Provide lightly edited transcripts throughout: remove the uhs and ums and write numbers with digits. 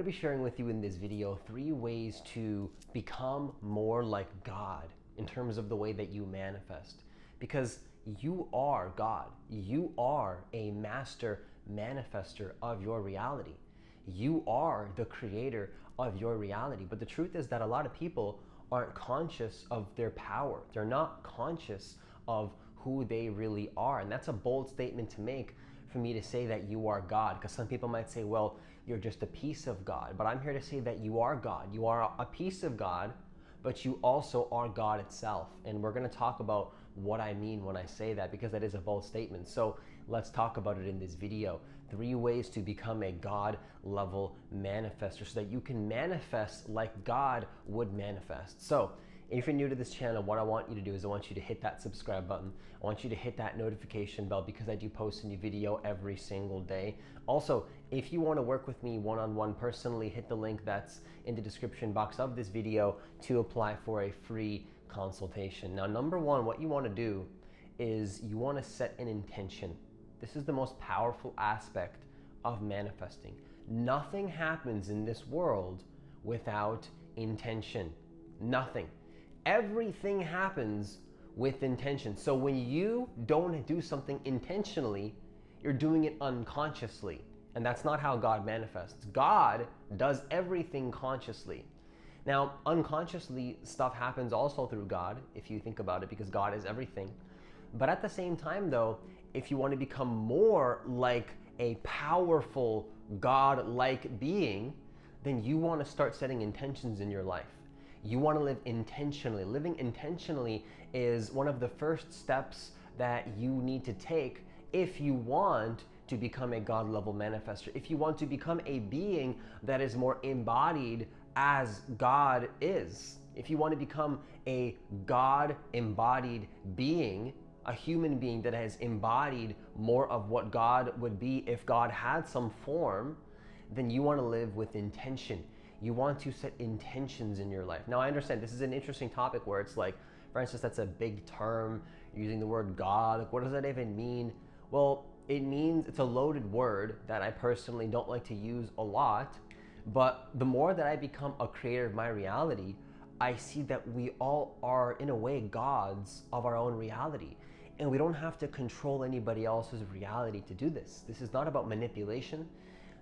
going to be sharing with you in this video 3 ways to become more like God in terms of the way that you manifest. Because you are God. You are a master manifester of your reality. You are the creator of your reality. But the truth is that a lot of people aren't conscious of their power. They're not conscious of who they really are. And that's a bold statement to make for me to say that you are God. Because some people might say, well, you're just a piece of God. But I'm here to say that you are God. You are a piece of God, but you also are God itself. And we're going to talk about what I mean when I say that, because that is a bold statement. So let's talk about it in this video. 3 ways to become a God level manifester so that you can manifest like God would manifest. So if you're new to this channel, what I want you to do is I want you to hit that subscribe button. I want you to hit that notification bell because I do post a new video every single day. Also, if you want to work with me one-on-one personally, hit the link that's in the description box of this video to apply for a free consultation. Now, number 1, what you want to do is you want to set an intention. This is the most powerful aspect of manifesting. Nothing happens in this world without intention. Nothing. Everything happens with intention. So when you don't do something intentionally, you're doing it unconsciously. And that's not how God manifests. God does everything consciously. Now, unconsciously, stuff happens also through God, if you think about it, because God is everything. But at the same time, though, if you want to become more like a powerful God-like being, then you want to start setting intentions in your life. You want to live intentionally. Living intentionally is one of the first steps that you need to take if you want to become a God-level manifester. If you want to become a being that is more embodied as God is. If you want to become a God-embodied being, a human being that has embodied more of what God would be if God had some form, then you want to live with intention. You want to set intentions in your life. Now, I understand this is an interesting topic where it's like, for instance, that's a big term, using the word God. Like, what does that even mean? Well, it means, it's a loaded word that I personally don't like to use a lot. But the more that I become a creator of my reality, I see that we all are, in a way, gods of our own reality. And we don't have to control anybody else's reality to do this. This is not about manipulation.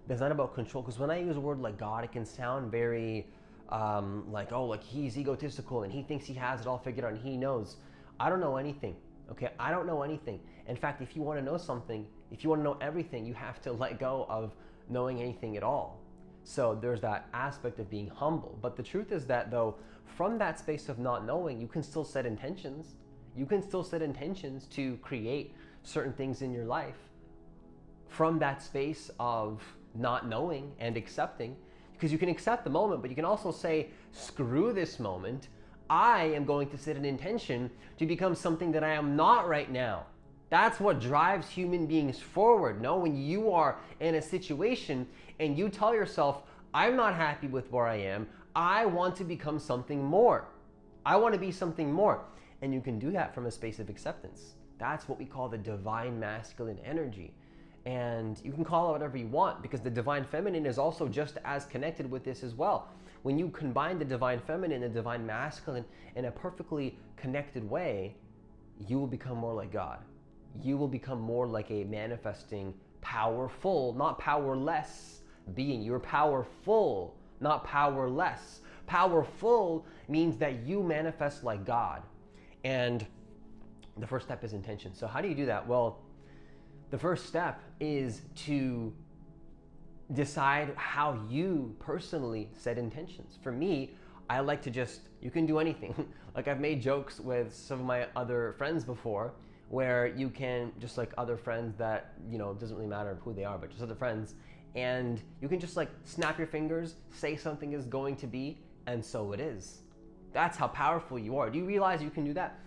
It's not about control. Because when I use a word like God, it can sound very like, oh, like he's egotistical and he thinks he has it all figured out and he knows. I don't know anything. Okay, I don't know anything. In fact, if you want to know something, if you want to know everything, you have to let go of knowing anything at all. So there's that aspect of being humble. But the truth is that, though, from that space of not knowing, you can still set intentions. You can still set intentions to create certain things in your life from that space of not knowing and accepting. Because you can accept the moment, but you can also say, screw this moment. I am going to set an intention to become something that I am not right now. That's what drives human beings forward. No, when you are in a situation and you tell yourself, I'm not happy with where I am, I want to become something more. I want to be something more. And you can do that from a space of acceptance. That's what we call the divine masculine energy. And you can call it whatever you want, because the divine feminine is also just as connected with this as well. When you combine the divine feminine and the divine masculine in a perfectly connected way, you will become more like God. You will become more like a manifesting, powerful, not powerless being. You're powerful, not powerless. Powerful means that you manifest like God. And the first step is intention. So how do you do that? Well, the first step is to decide how you personally set intentions. For me, I like to just, you can do anything. Like, I've made jokes with some of my other friends before, where you can, just like other friends that, you know, it doesn't really matter who they are, but just other friends, and you can just like snap your fingers, say something is going to be, and so it is. That's how powerful you are. Do you realize you can do that?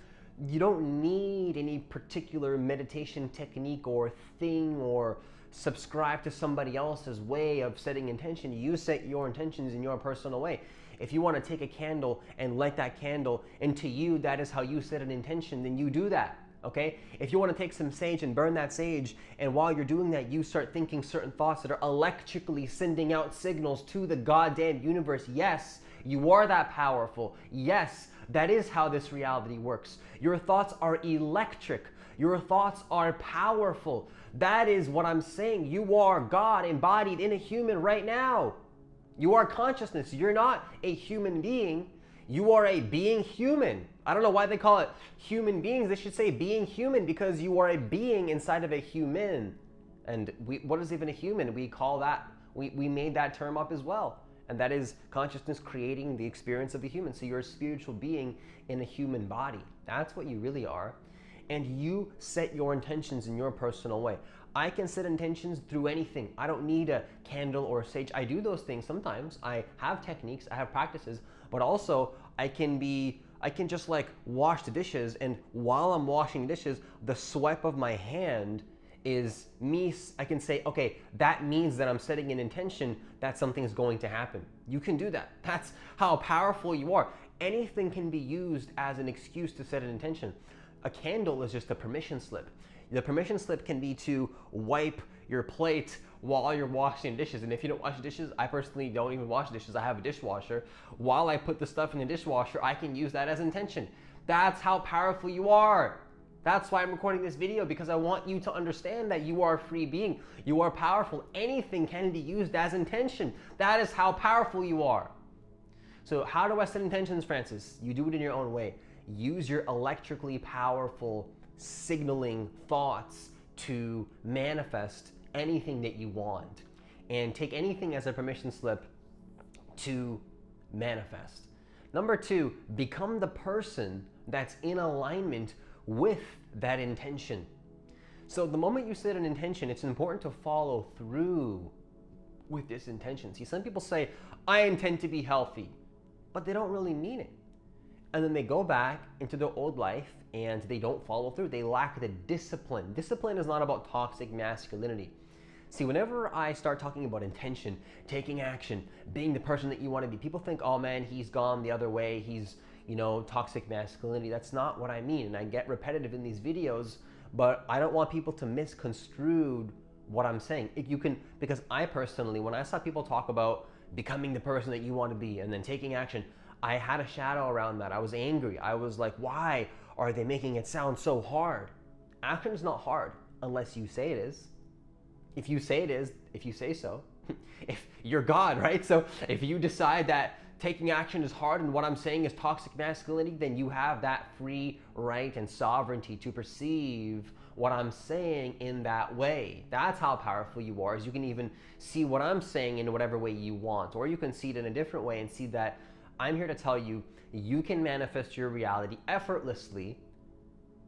You don't need any particular meditation technique or thing or subscribe to somebody else's way of setting intention. You set your intentions in your personal way. If you want to take a candle and light that candle, and to you that is how you set an intention, then you do that. Okay? If you want to take some sage and burn that sage, and while you're doing that, you start thinking certain thoughts that are electrically sending out signals to the goddamn universe. Yes, you are that powerful. Yes, that is how this reality works. Your thoughts are electric. Your thoughts are powerful. That is what I'm saying. You are God embodied in a human right now. You are consciousness. You're not a human being. You are a being human. I don't know why they call it human beings. They should say being human, because you are a being inside of a human. And what is even a human? We call that, we made that term up as well. And that is consciousness creating the experience of a human. So you're a spiritual being in a human body. That's what you really are. And you set your intentions in your personal way. I can set intentions through anything. I don't need a candle or a sage. I do those things sometimes. I have techniques, I have practices, but also I can just like wash the dishes, and while I'm washing dishes, the swipe of my hand is me. I can say, okay, that means that I'm setting an intention that something's going to happen. You can do that. That's how powerful you are. Anything can be used as an excuse to set an intention. A candle is just a permission slip. The permission slip can be to wipe your plate while you're washing dishes. And if you don't wash dishes, I personally don't even wash dishes. I have a dishwasher. While I put the stuff in the dishwasher, I can use that as intention. That's how powerful you are. That's why I'm recording this video, because I want you to understand that you are a free being. You are powerful. Anything can be used as intention. That is how powerful you are. So how do I set intentions, Francis? You do it in your own way. Use your electrically powerful signaling thoughts to manifest anything that you want, and take anything as a permission slip to manifest. Number 2, become the person that's in alignment with that intention. So the moment you set an intention, it's important to follow through with this intention. See, some people say, I intend to be healthy, but they don't really mean it. And then they go back into their old life and they don't follow through. They lack the discipline. Discipline is not about toxic masculinity. See, whenever I start talking about intention, taking action, being the person that you want to be, people think, oh man, he's gone the other way. He's, toxic masculinity. That's not what I mean. And I get repetitive in these videos, but I don't want people to misconstrue what I'm saying. Because I personally, when I saw people talk about becoming the person that you want to be and then taking action, I had a shadow around that. I was angry. I was like, why are they making it sound so hard? Action is not hard unless you say it is. If you say it is, if you say so, if you're God, right? So if you decide that taking action is hard and what I'm saying is toxic masculinity, then you have that free right and sovereignty to perceive what I'm saying in that way. That's how powerful you are, is you can even see what I'm saying in whatever way you want, or you can see it in a different way and see that I'm here to tell you, you can manifest your reality effortlessly.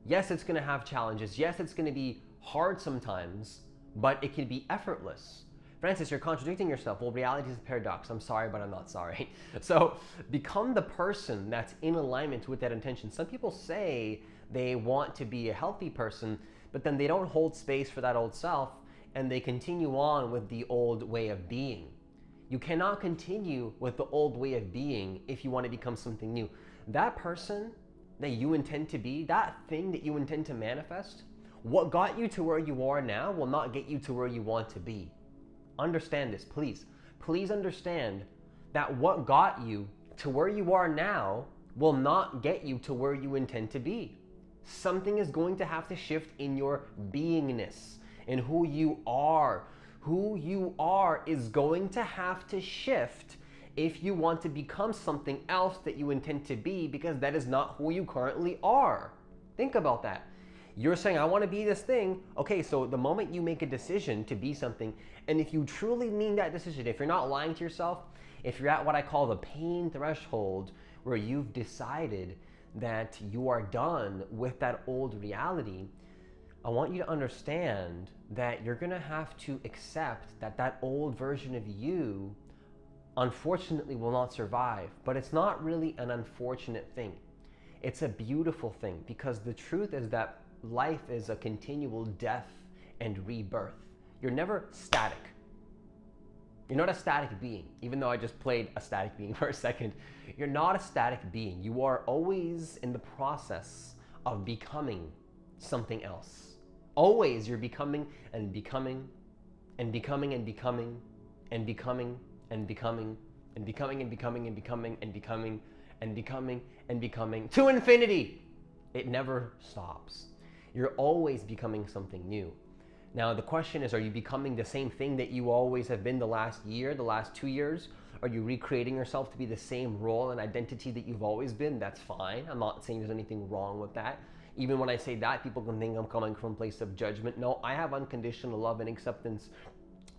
Yes, it's going to have challenges. Yes, it's going to be hard sometimes, but it can be effortless. Francis, you're contradicting yourself. Well, reality is a paradox. I'm sorry, but I'm not sorry. So become the person that's in alignment with that intention. Some people say they want to be a healthy person, but then they don't hold space for that old self, and they continue on with the old way of being. You cannot continue with the old way of being if you want to become something new. That person that you intend to be, that thing that you intend to manifest, what got you to where you are now will not get you to where you want to be. Understand this, please. Please understand that what got you to where you are now will not get you to where you intend to be. Something is going to have to shift in your beingness, in who you are. Who you are is going to have to shift if you want to become something else that you intend to be, because that is not who you currently are. Think about that. You're saying, I want to be this thing. Okay, so the moment you make a decision to be something, and if you truly mean that decision, if you're not lying to yourself, if you're at what I call the pain threshold, where you've decided that you are done with that old reality, I want you to understand that you're going to have to accept that that old version of you unfortunately will not survive. But it's not really an unfortunate thing. It's a beautiful thing, because the truth is that life is a continual death and rebirth. You're never static. You're not a static being, even though I just played a static being for a second. You're not a static being. You are always in the process of becoming something else. Always you're becoming and becoming and becoming and becoming and becoming and becoming and becoming and becoming and becoming and becoming and becoming and becoming to infinity. It never stops. You're always becoming something new. Now the question is, are you becoming the same thing that you always have been the last year, the last 2 years? Are you recreating yourself to be the same role and identity that you've always been? That's fine. I'm not saying there's anything wrong with that. Even when I say that, people can think I'm coming from a place of judgment. No, I have unconditional love and acceptance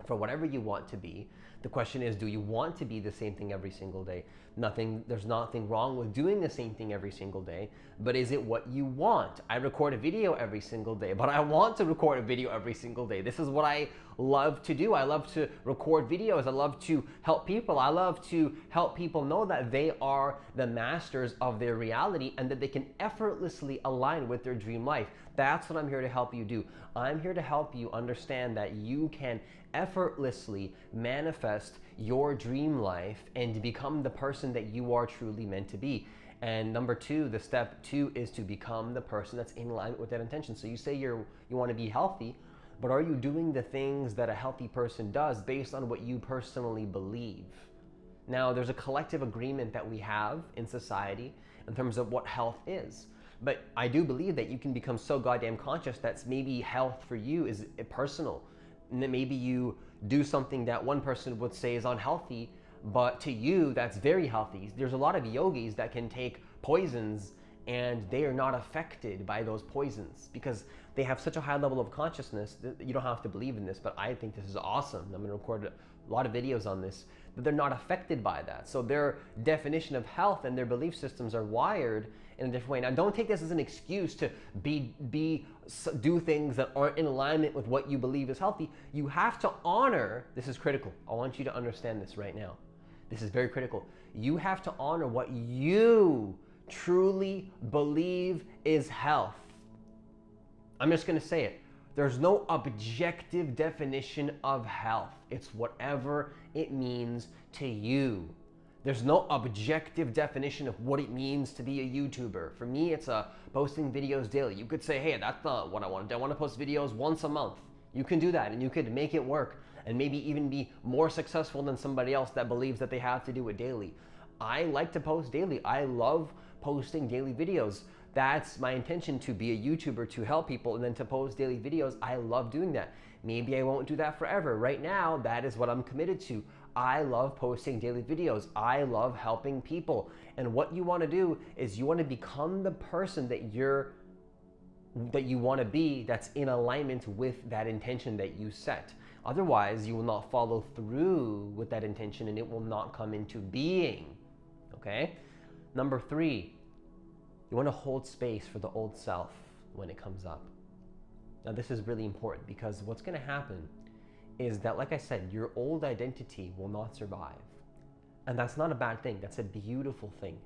for whatever you want to be. The question is, do you want to be the same thing every single day? There's nothing wrong with doing the same thing every single day, but is it what you want? I record a video every single day, but I want to record a video every single day. This is what I love to do. I love to record videos. I love to help people. I love to help people know that they are the masters of their reality and that they can effortlessly align with their dream life. That's what I'm here to help you do. I'm here to help you understand that you can effortlessly manifest your dream life and become the person that you are truly meant to be. And number two, the step two is to become the person that's in alignment with that intention. So you say you want to be healthy, but are you doing the things that a healthy person does based on what you personally believe? Now, there's a collective agreement that we have in society in terms of what health is. But I do believe that you can become so goddamn conscious that maybe health for you is personal. And that maybe you do something that one person would say is unhealthy, but to you, that's very healthy. There's a lot of yogis that can take poisons and they are not affected by those poisons because they have such a high level of consciousness that you don't have to believe in this, but I think this is awesome. I'm gonna record a lot of videos on this, but they're not affected by that. So their definition of health and their belief systems are wired in a different way. Now, don't take this as an excuse to do things that aren't in alignment with what you believe is healthy. You have to honor, this is critical. I want you to understand this right now. This is very critical. You have to honor what you truly believe is health. I'm just gonna say it. There's no objective definition of health. It's whatever it means to you. There's no objective definition of what it means to be a YouTuber. For me, it's posting videos daily. You could say, hey, that's not what I want to do. I want to post videos once a month. You can do that and you could make it work and maybe even be more successful than somebody else that believes that they have to do it daily. I like to post daily. I love posting daily videos. That's my intention, to be a YouTuber, to help people and then to post daily videos. I love doing that. Maybe I won't do that forever. Right now, that is what I'm committed to. I love posting daily videos. I love helping people. And what you want to do is you want to become the person that you want to be, that's in alignment with that intention that you set. Otherwise, you will not follow through with that intention and it will not come into being. Okay? Number three, you want to hold space for the old self when it comes up. Now, this is really important because what's going to happen is that, like I said, your old identity will not survive. And that's not a bad thing. That's a beautiful thing.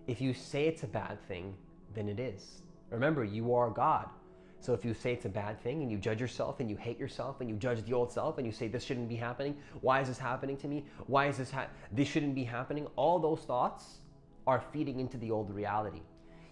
If you say it's a bad thing, then it is. Remember, you are God. So if you say it's a bad thing and you judge yourself and you hate yourself and you judge the old self and you say this shouldn't be happening, why is this happening to me? Why is this shouldn't be happening? All those thoughts are feeding into the old reality.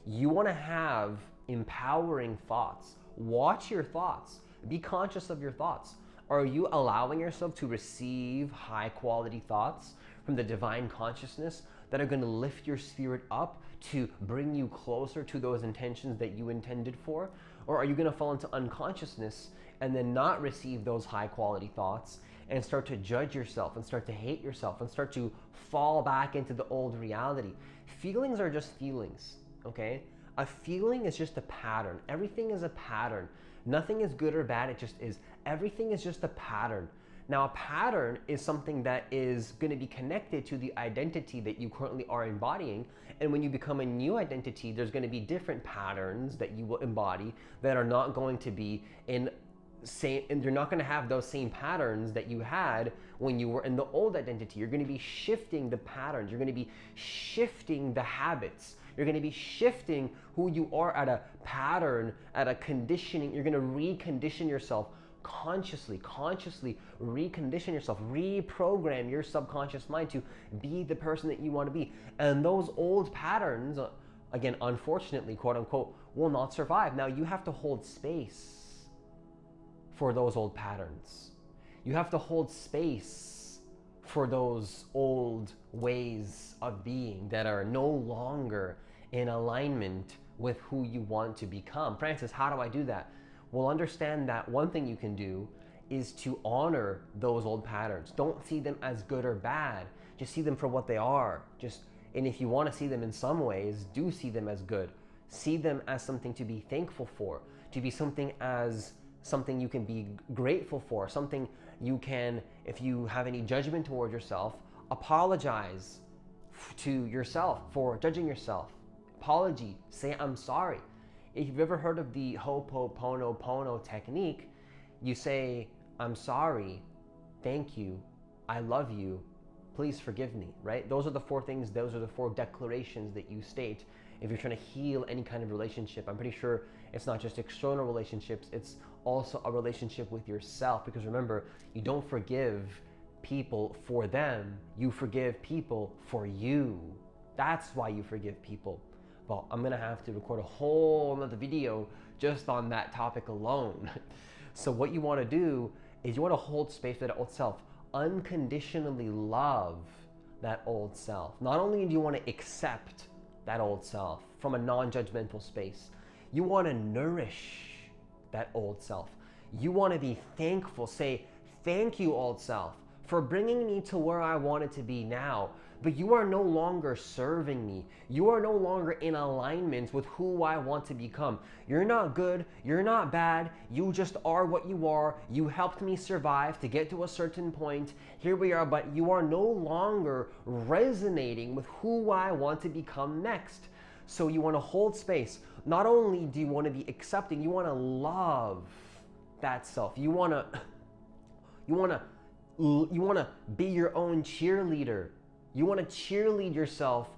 You want to have empowering thoughts. Watch your thoughts. Be conscious of your thoughts. Are you allowing yourself to receive high quality thoughts from the divine consciousness that are going to lift your spirit up to bring you closer to those intentions that you intended for? Or are you going to fall into unconsciousness and then not receive those high quality thoughts and start to judge yourself and start to hate yourself and start to fall back into the old reality? Feelings are just feelings, okay? A feeling is just a pattern. Everything is a pattern. Nothing is good or bad, it just is. Everything is just a pattern. Now, a pattern is something that is going to be connected to the identity that you currently are embodying. And when you become a new identity, there's going to be different patterns that you will embody that are not going to be and you're not going to have those same patterns that you had when you were in the old identity. You're going to be shifting the patterns. You're going to be shifting the habits. You're going to be shifting who you are at a pattern, at a conditioning. You're going to recondition yourself consciously recondition yourself, reprogram your subconscious mind to be the person that you want to be. And those old patterns again, unfortunately, quote unquote, will not survive. Now you have to hold space for those old patterns. You have to hold space for those old ways of being that are no longer in alignment with who you want to become. Francis, how do I do that? Well, understand that one thing you can do is to honor those old patterns. Don't see them as good or bad. Just see them for what they are. And if you want to see them in some ways, do see them as good. See them as something to be thankful for, to be something you can be grateful for, something you can, if you have any judgment toward yourself, apologize to yourself for judging yourself. Apology, say I'm sorry. If you've ever heard of the Ho'oponopono technique, you say, I'm sorry, thank you, I love you, please forgive me, right? Those are the four things, those are the four declarations that you state if you're trying to heal any kind of relationship. I'm pretty sure it's not just external relationships, it's also a relationship with yourself, because remember, you don't forgive people for them, you forgive people for you. That's why you forgive people. Well, I'm gonna have to record a whole another video just on that topic alone. So what you wanna do is you wanna hold space for that old self. Unconditionally love that old self. Not only do you wanna accept that old self from a non-judgmental space, you wanna nourish that old self. You wanna be thankful, say, thank you, old self, for bringing me to where I wanted to be now. But you are no longer serving me. You are no longer in alignment with who I want to become. You're not good, you're not bad, you just are what you are. You helped me survive to get to a certain point. Here we are, but you are no longer resonating with who I want to become next. So you want to hold space. Not only do you want to be accepting, you want to love that self. You want to be your own cheerleader. You want to cheerlead yourself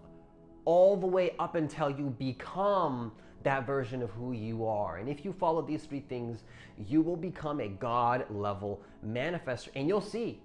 all the way up until you become that version of who you are. And if you follow these three things, you will become a God level manifestor. And you'll see,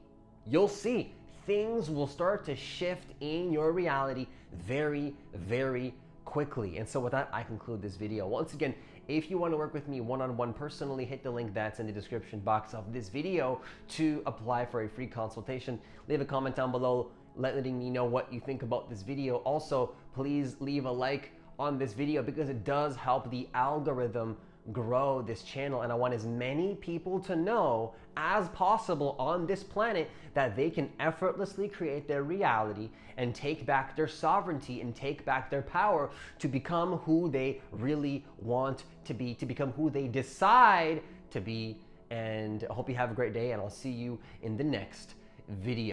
things will start to shift in your reality very, very quickly. And so with that, I conclude this video. Once again, if you want to work with me one-on-one personally, hit the link that's in the description box of this video to apply for a free consultation. Leave a comment down below letting me know what you think about this video. Also, please leave a like on this video because it does help the algorithm grow this channel, and I want as many people to know as possible on this planet that they can effortlessly create their reality and take back their sovereignty and take back their power to become who they really want to be, to become who they decide to be. And I hope you have a great day, and I'll see you in the next video.